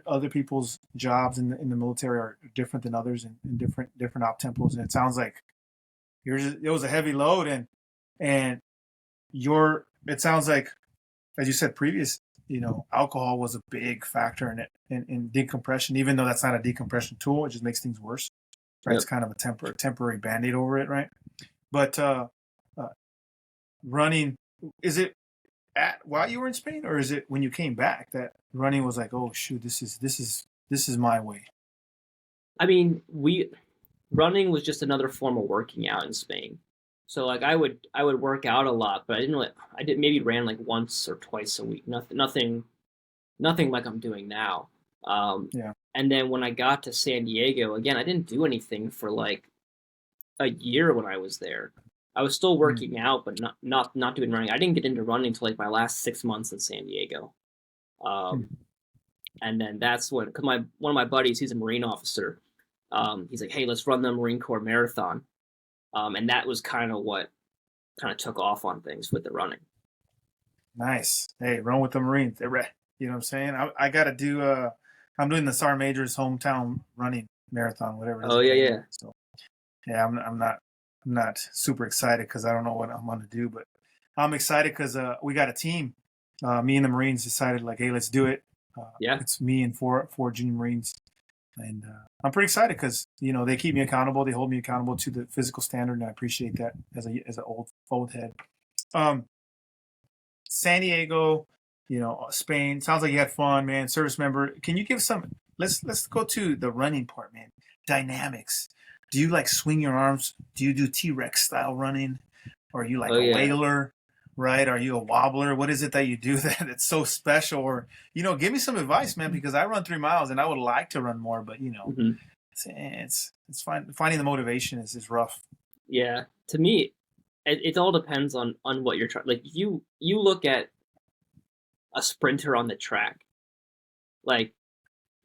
Other people's jobs in the military are different than others, and different op tempos. And it sounds like it was a heavy load, and your it sounds like, as you said previous, alcohol was a big factor in it, in decompression. Even though that's not a decompression tool, it just makes things worse. Right? It's Yep. kind of a temporary band-aid over it, right? But uh, running, is it while you were in Spain, or is it when you came back that running was like, oh shoot, this is my way? I mean, we running was just another form of working out in Spain. So like I would work out a lot, but I did maybe ran like once or twice a week. Nothing like I'm doing now. Um, Yeah. and then when I got to San Diego again, I didn't do anything for like a year when I was there. I was still Mm. working out, but not doing running. I didn't get into running until like my last 6 months in San Diego. Mm. Um, and then that's when, because my one of my buddies, he's a Marine officer. He's like, hey, let's run the Marine Corps marathon. And that was kind of what kind of took off on things with the running. Nice. Hey, run with the Marines. They're red. You know what I'm saying? I got to do. I'm doing the Sergeant Major's hometown running marathon, whatever it is Oh in yeah, Canada. yeah, So yeah, I'm not super excited because I don't know what I'm gonna do, but I'm excited because we got a team. Me and the Marines decided like, hey, let's do it. yeah. It's me and four junior Marines, and I'm pretty excited because they keep me accountable. They hold me accountable to the physical standard, and I appreciate that as an old head. Um, San Diego, Spain. Sounds like you had fun, man. Service member. Can you give some? Let's go to the running part, man. Dynamics. Do you like swing your arms? Do you do T-Rex style running? Or are you Oh like a yeah. whaler? Right? Are you a wobbler? What is it that you do that's so special? Or give me some advice, man, because I run 3 miles and I would like to run more, but Hmm. it's fine. Finding the motivation is rough. Yeah. To me, it all depends on what you're trying. Like you look at a sprinter on the track, like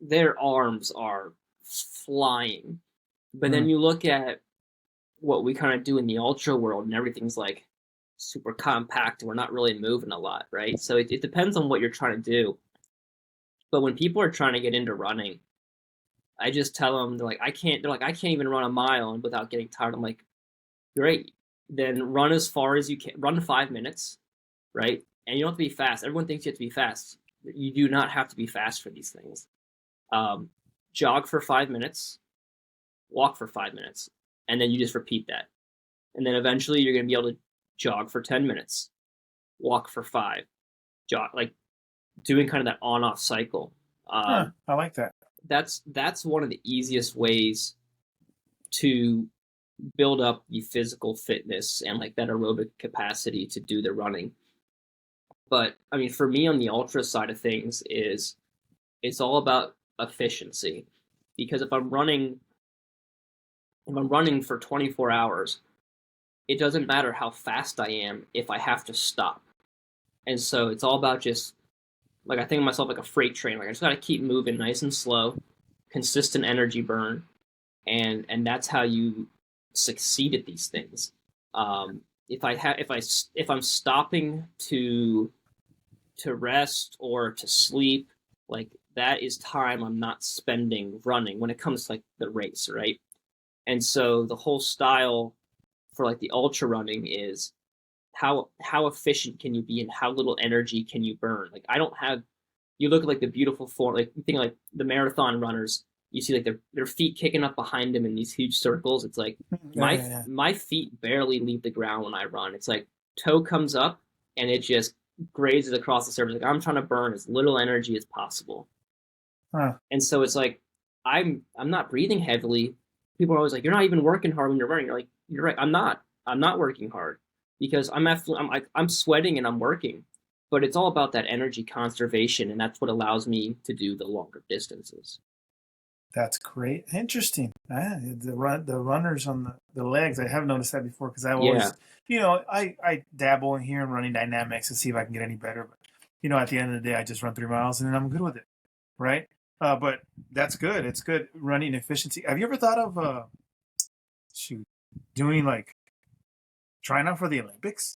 their arms are flying, but then Mm, you look at what we kind of do in the ultra world, and everything's like super compact, and we're not really moving a lot, right? So it depends on what you're trying to do. But when people are trying to get into running, I just tell them they're like, I can't. They're like, I can't even run a mile without getting tired. I'm like, great. Then run as far as you can. Run 5 minutes, right? And you don't have to be fast. Everyone thinks you have to be fast. You do not have to be fast for these things. Um, Jog for 5 minutes, walk for 5 minutes, and then you just repeat that. And then eventually you're going to be able to jog for 10 minutes, walk for five, jog, like doing kind of that on off cycle. huh, Um, I like that. that's one of the easiest ways to build up the physical fitness and like that aerobic capacity to do the running. But I mean, for me on the ultra side of things, is it's all about efficiency, because if I'm running for 24 hours, it doesn't matter how fast I am if I have to stop. And so it's all about just, like, I think of myself like a freight train. Like I just got to keep moving nice and slow, consistent energy burn, and that's how you succeed at these things. If I'm stopping to rest or to sleep, like that is time I'm not spending running when it comes to like the race, right? And so the whole style for like the ultra running is how efficient can you be and how little energy can you burn. Like I don't have, you look at like the beautiful form, like you think like the marathon runners, you see like their feet kicking up behind them in these huge circles. It's like Yeah, my yeah, yeah. my feet barely leave the ground when I run. It's like toe comes up and it just grazes across the surface. Like I'm trying to burn as little energy as possible. Huh. And so it's like I'm not breathing heavily. People are always like, "You're not even working hard when you're running." You're like, "You're right. I'm not. I'm not working hard because I'm sweating and I'm working." But it's all about that energy conservation, and that's what allows me to do the longer distances. That's great. Interesting. The runners on the legs. I have noticed that before because I Yeah, always, I dabble in here in running dynamics and see if I can get any better. But at the end of the day, I just run 3 miles and then I'm good with it, right? But that's good. It's good running efficiency. Have you ever thought of shoot doing like trying out for the Olympics?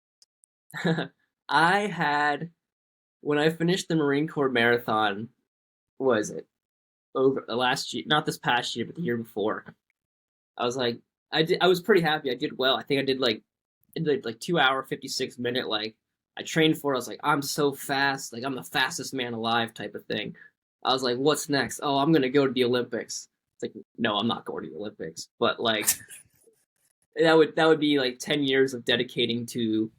I had when I finished the Marine Corps marathon. Was it over the last year? Not this past year, but the year before. I was like, I was pretty happy. I did well. I think I did like 2 hour 56 minute. Like I trained for it. I was like, I'm so fast. Like I'm the fastest man alive type of thing. I was like, what's next? Oh, I'm gonna go to the Olympics. It's like, no, I'm not going to the Olympics. But like that would be like 10 years of dedicating to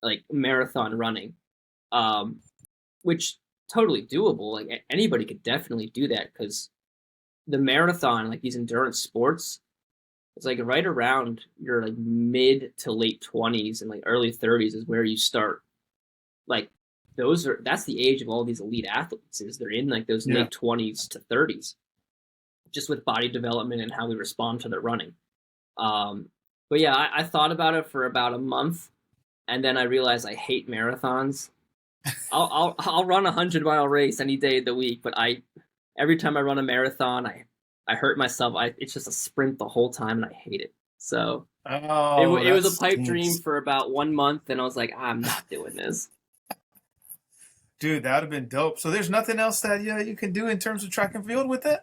like marathon running, um, which totally doable. Like anybody could definitely do that because the marathon, like these endurance sports, it's like right around your like mid to late 20s and like early 30s is where you start. Like that's the age of all these elite athletes is they're in like those Yeah. late 20s to 30s, just with body development and how we respond to their running. Um, but yeah, I thought about it for about a month, and then I realized I hate marathons. I'll run a 100 mile race any day of the week, but I every time I run a marathon, I hurt myself. It's just a sprint the whole time, and I hate it. So Oh, it that was a pipe dream stinks. for about 1 month, and I was like, I'm not doing this. Dude, that would have been dope. So there's nothing else that you can do in terms of track and field with it?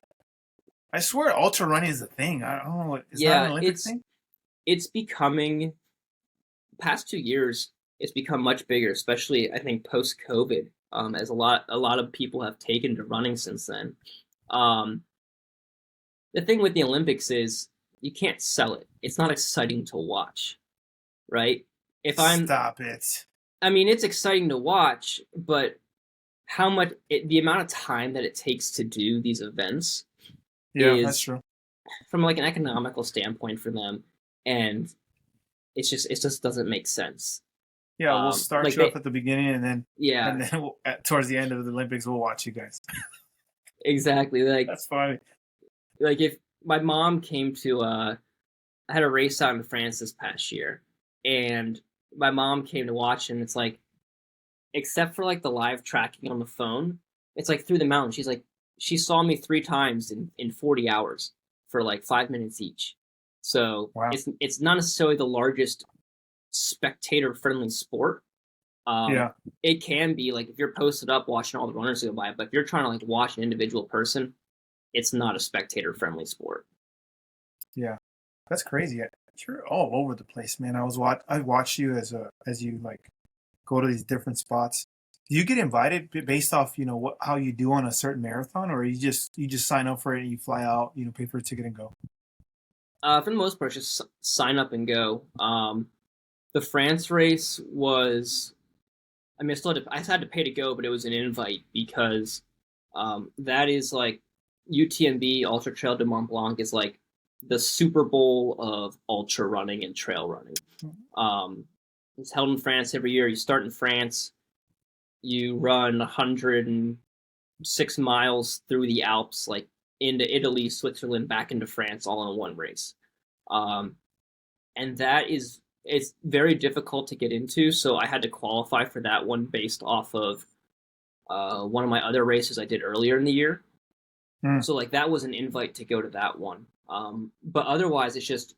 I swear ultra running is a thing. I don't know what it's not an Yeah, Olympic thing? it's becoming past 2 years. It's become much bigger, especially I think post COVID, as a lot of people have taken to running since then. Um, the thing with the Olympics is you can't sell it. It's not exciting to watch, right? If I'm, Stop it. I mean, it's exciting to watch, but the amount of time that it takes to do these events Yeah, that's is true. from like an economical standpoint for them, and it just doesn't make sense. Yeah, we'll start Like you off they, at the beginning yeah, and then towards the end of the Olympics we'll watch you guys. exactly. That's funny. Like if my mom came to, I had a race out in France this past year, and my mom came to watch, and it's like, except for like the live tracking on the phone, it's like through the mountain. She's like, she saw me 3 times in 40 hours for like 5 minutes each. So Wow. it's not necessarily the largest spectator friendly sport. Um, Yeah. it can be like if you're posted up watching all the runners go by, but if you're trying to like watch an individual person, it's not a spectator friendly sport. Yeah. That's crazy. You're all over the place, man. I watch you as you like go to these different spots. Do you get invited based off, how you do on a certain marathon, or you just sign up for it and you fly out, pay for a ticket and go? For the most part, just sign up and go. The France race was, I mean, I had to pay to go, but it was an invite because that is like UTMB Ultra Trail de Mont Blanc is like the Super Bowl of ultra running and trail running. Um, it's held in France every year. You start in France, you run 106 miles through the Alps, like into Italy, Switzerland, back into France, all in one race. Um, and that is it's very difficult to get into. So I had to qualify for that one based off of one of my other races I did earlier in the year. Hmm. So like that was an invite to go to that one. But otherwise, it's just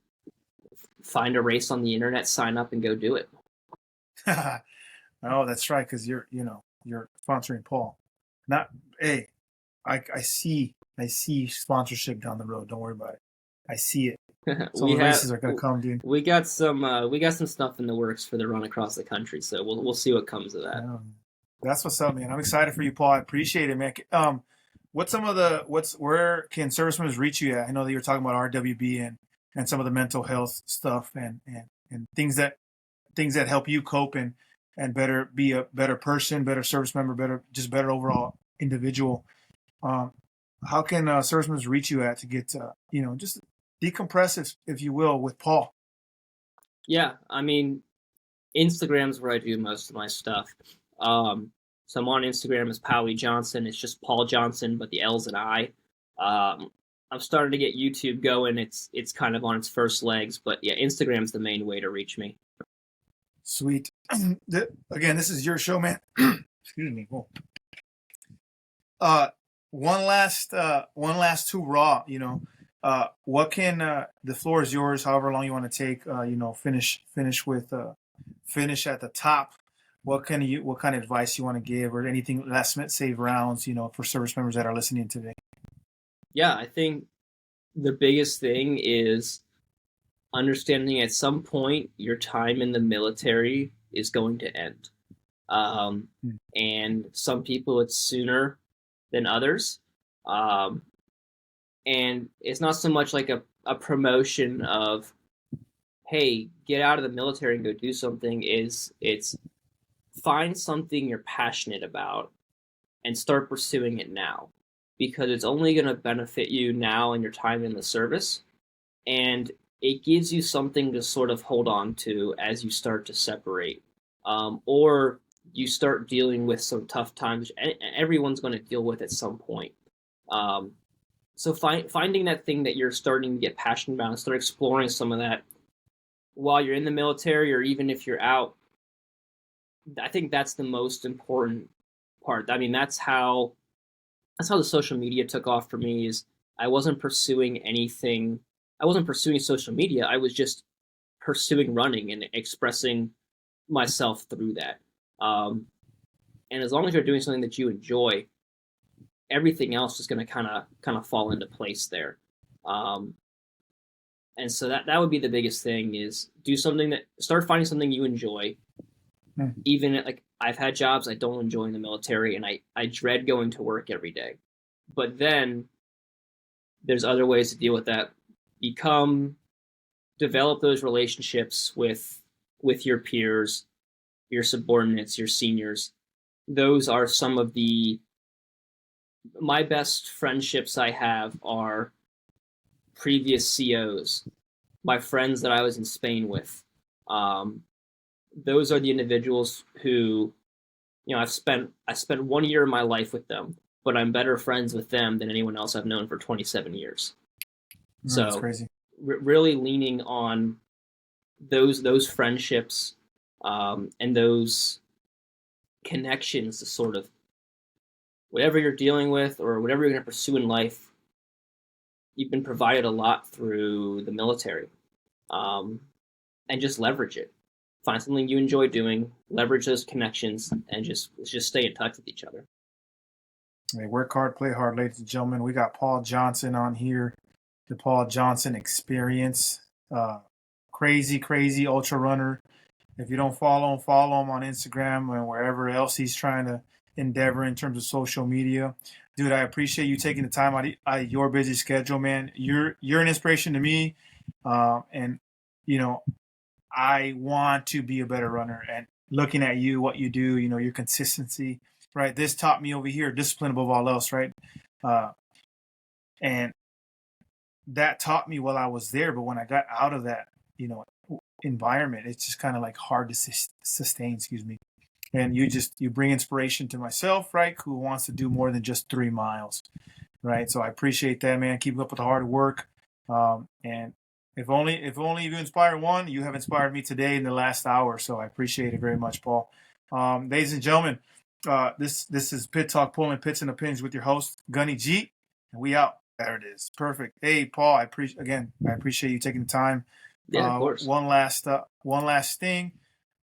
find a race on the internet, sign up, and go do it. Oh, that's right, because you're sponsoring Paul. Not hey, I see sponsorship down the road. Don't worry about it. I see it. So we the have races are gonna come, dude. we got some stuff in the works for the run across the country. So we'll see what comes of that. That's what's up, man. I'm excited for you, Paul. I appreciate it, man. Where can service members reach you at? I know that you were talking about RWB and some of the mental health stuff and things that help you cope and better be a better person, better service member, better overall individual. Um, how can service members reach you at to get just decompress if you will with Paul? Yeah, I mean, Instagram's where I do most of my stuff. So I'm on Instagram as Powley Johnson. It's just Paul Johnson, but the L's an I. I'm starting to get YouTube going. It's kind of on its first legs, but yeah, Instagram's the main way to reach me. Sweet. Again, this is your show, man. Excuse me. Whoa. Uh, one last two raw. What can the floor is yours. However long you want to take. Finish at the top. What kind of advice you want to give, or anything last minute save rounds? For service members that are listening today. Yeah, I think the biggest thing is understanding at some point your time in the military is going to end. Um, Mm. and some people it's sooner than others. Um, and it's not so much like a promotion of, hey, get out of the military and go do something. It's find something you're passionate about and start pursuing it now, because it's only going to benefit you now in your time in the service, and it gives you something to sort of hold on to as you start to separate, or you start dealing with some tough times. Everyone's going to deal with at some point. Um, so finding that thing that you're starting to get passionate about and start exploring some of that while you're in the military, or even if you're out. I think that's the most important part. I mean, that's how the social media took off for me. Is I wasn't pursuing anything. I wasn't pursuing social media. I was just pursuing running and expressing myself through that. And as long as you're doing something that you enjoy, everything else is going to kind of fall into place there. Um, and so that would be the biggest thing: is do something that start finding something you enjoy. Mm. Even like I've had jobs I don't enjoy in the military, and I dread going to work every day. But then there's other ways to deal with that. Become Develop those relationships with your peers, your subordinates, your seniors. Those are some of the my best friendships I have are previous COs, my friends that I was in Spain with. Um, those are the individuals who, I spent 1 year of my life with them, but I'm better friends with them than anyone else I've known for 27 years. That's So crazy. really leaning on those friendships, and those connections to sort of whatever you're dealing with or whatever you're going to pursue in life. You've been provided a lot through the military, um, and just leverage it. Find something you enjoy doing, leverage those connections, and just stay in touch with each other. Hey, work hard, play hard, ladies and gentlemen. We got Paul Johnson on here, the Paul Johnson Experience. Crazy, crazy ultra runner. If you don't follow him on Instagram and wherever else he's trying to endeavor in terms of social media. Dude, I appreciate you taking the time out of your busy schedule, man. You're an inspiration to me, and you know I want to be a better runner. And looking at you, what you do, your consistency, right? This taught me over here discipline above all else, right? Uh, and that taught me while I was there. But when I got out of that, environment, it's just kind of like hard to sustain. Excuse me. And you bring inspiration to myself, right? Who wants to do more than just 3 miles, right? So I appreciate that, man. Keep up with the hard work. And if only you inspire one, you have inspired me today in the last hour. So I appreciate it very much, Paul. Ladies and gentlemen, this is Pit Talk, pulling pits and opinions with your host Gunny G, and we out. There it is, perfect. Hey, Paul, I appreciate you taking the time. Yeah, of course. One last thing.